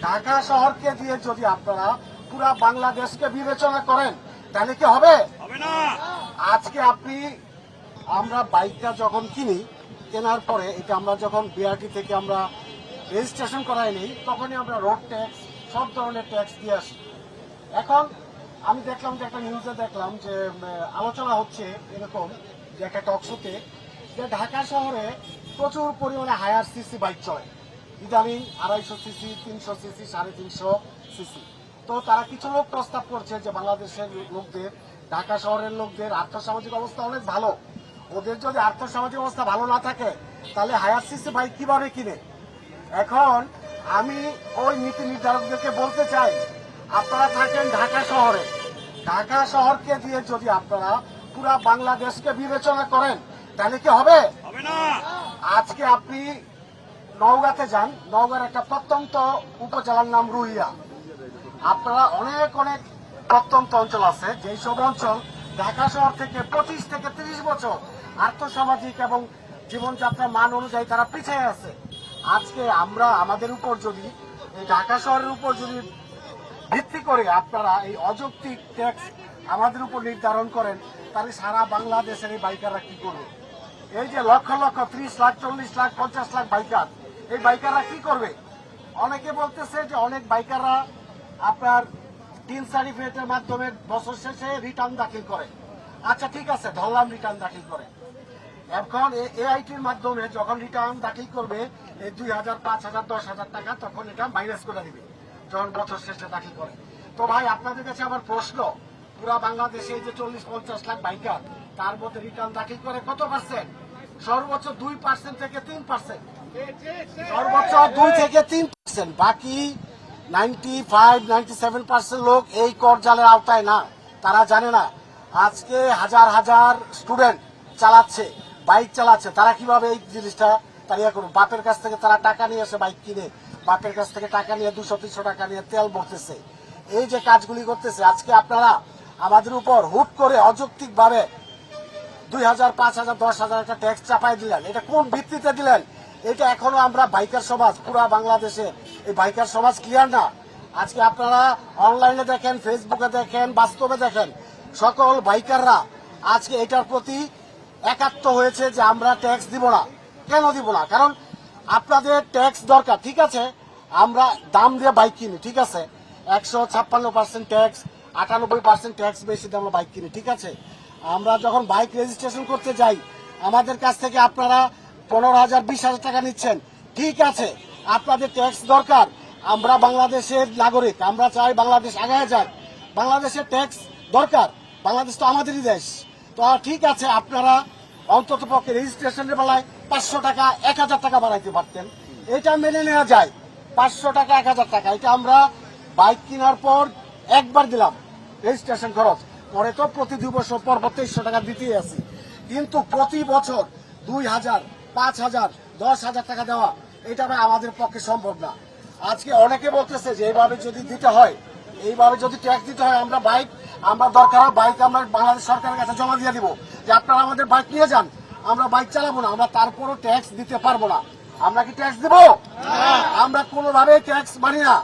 ঢাকা শহরকে দিয়ে যদি আপনারা পুরা বাংলাদেশকে বিবেচনা করেন তাহলে কি হবে? না। আজকে আমরা বাইকটা যখন কিনি, কেনার পরে এটা আমরা যখন বিআরটি থেকে আমরা রেজিস্ট্রেশন করাই নিই, তখনই আমরা রোড ট্যাক্স সব ধরনের ট্যাক্স দিয়ে আসি। এখন আমি দেখলাম যে একটা নিউজে দেখলাম যে আলোচনা হচ্ছে এরকম যে একটা টকশোতে যে ঢাকা শহরে প্রচুর পরিমাণে হায়ার সিসি বাইক চলে, ইদানিং 250 সিসি, 300 সিসি, 350 সিসি। তো তারা কিছু লোক প্রস্তাব করছে যে বাংলাদেশের লোকদের, ঢাকা শহরের লোকদের আর্থসামাজিক অবস্থা অনেক ভালো, ওদের যদি আর্থসামাজিক অবস্থা ভালো না থাকে তাহলে হায়ার সিসি বাইক কিভাবে কিনে? এখন আমি ওই নীতি নির্ধারকদেরকে বলতে চাই, আপনারা থাকেন ঢাকা শহরে, ঢাকা শহরকে দিয়ে যদি আপনারা পুরা বাংলাদেশকে বিবেচনা করেন তাহলে কি হবে? না। আজকে আপনি নওগাঁতে যান, নওগাঁর একটা প্রত্যন্ত উপজেলার নাম রুইয়া। আপনারা অনেক অনেক প্রত্যন্ত অঞ্চল আছে, যেই সব অঞ্চল ঢাকা শহর থেকে 25 থেকে 30 বছর আর্থসামাজিক এবং জীবনযাত্রার মান অনুযায়ী তারা পিছিয়ে আছে। আজকে আমরা আমাদের উপর যদি, এই ঢাকা শহরের উপর যদি ভিত্তি করে আপনারা এই অযৌক্তিক ট্যাক্স আমাদের উপর নির্ধারণ করেন, তাহলে সারা বাংলাদেশের এই বাইকাররা কি করবে? এই যে লক্ষ লক্ষ 30 লাখ, 40 লাখ, 50 লাখ বাইকার, এই বাইকাররা কি করবে? অনেকে বলতেছে যে অনেক বাইকাররা আপনার 3 সার্টিফিকেটের মাধ্যমে বছর শেষে রিটার্ন দাখিল করে। আচ্ছা ঠিক আছে, ধরলাম রিটার্ন দাখিল করে। এখন এআইটির মাধ্যমে যখন রিটার্ন দাখিল করবে এই 2000, 5000, 10,000 টাকা, তখন এটা মাইনাস করে দিবে যখন বছর শেষে দাখিল করে। তো ভাই আপনাদের কাছে আমার প্রশ্ন, পুরা বাংলাদেশে এই যে 40-50 লাখ বাইকার, তার মধ্যে রিটার্ন দাখিল করে কত পার্সেন্ট? সর্বোচ্চ 2% থেকে 3%, সর্বোচ্চ 2 থেকে 3%। বাকি 95-97% লোক এই কর জালের আওতায় না, তারা জানে না। আজকে হাজার হাজার স্টুডেন্ট চালাচ্ছে, বাইক চালাচ্ছে, তারা কিভাবে এই জিনিসটা তাড়িয়ে করবে? বাপের কাছ থেকে তারা টাকা নিয়ে এসে বাইক কিনে, বাপের কাছ থেকে টাকা নিয়ে 200-300 টাকা নিয়ে তেল ভরতেছে, এই যে কাজগুলি করতেছে। আজকে আপনারা আমাদের উপর হুট করে অযৌক্তিক ভাবে 2000, 5000, 10,000 একটা ট্যাক্স চাপাই দিলেন, এটা কোন ভিত্তিতে দিলেন? এটা এখনো আমরা বাইকার সমাজ, পুরা বাংলাদেশে এই বাইকার সমাজ ক্লিয়ার না। আজকে আপনারা অনলাইনে দেখেন, ফেসবুকে দেখেন, বাস্তবে দেখেন, সকল বাইকাররা আজকে এটার প্রতি একাত্ম হয়েছে যে আমরা ট্যাক্স দিব না। কেন দিব না? কারণ আপনাদের ট্যাক্স দরকার, ঠিক আছে, আমরা দাম দিয়ে বাইক কিনি, ঠিক আছে, 156% ট্যাক্স, 98% ট্যাক্স বেশি দিয়ে আমরা বাইক কিনি, ঠিক আছে। আমরা যখন বাইক রেজিস্ট্রেশন করতে যাই, আমাদের কাছ থেকে আপনারা 15,000, 20,000 টাকা নিচ্ছেন, ঠিক আছে, আপনাদের ট্যাক্স দরকার। আমরা বাংলাদেশের নাগরিক, আমরা চাই বাংলাদেশ আগায় যাক, বাংলাদেশের ট্যাক্স দরকার, বাংলাদেশ তো আমাদেরই দেশ। তো ঠিক আছে, আপনারা অন্তত পক্ষে রেজিস্ট্রেশনের বেলায় 500 টাকা, 1,000 টাকা বাড়াইতে পারতেন, এটা মেনে নেওয়া যায়। 500 টাকা, 1,000 টাকা, এটা আমরা বাইক কেনার পর একবার দিলাম রেজিস্ট্রেশন খরচ, পরে তো প্রতি 2 বছর পর 2300 টাকা দিতেই আছি। কিন্তু প্রতি বছর 2,000, 5,000, 10,000 টাকা দেওয়া, এটা ভাই আমাদের পক্ষে সম্ভব না। আজকে অনেকে বলতেছে যে এইভাবে যদি দিতে হয়, এইভাবে যদি ট্যাক্স দিতে হয়, আমরা দরকার বাইক আমরা বাংলাদেশ সরকারের কাছে জমা দিয়ে দিব যে আপনারা আমাদের বাইক নিয়ে যান, আমরা বাইক চালাবো না, আমরা তারপরও ট্যাক্স দিতে পারবো না। আমরা কি ট্যাক্স দিব? আমরা কোনোভাবে ট্যাক্স মানি না।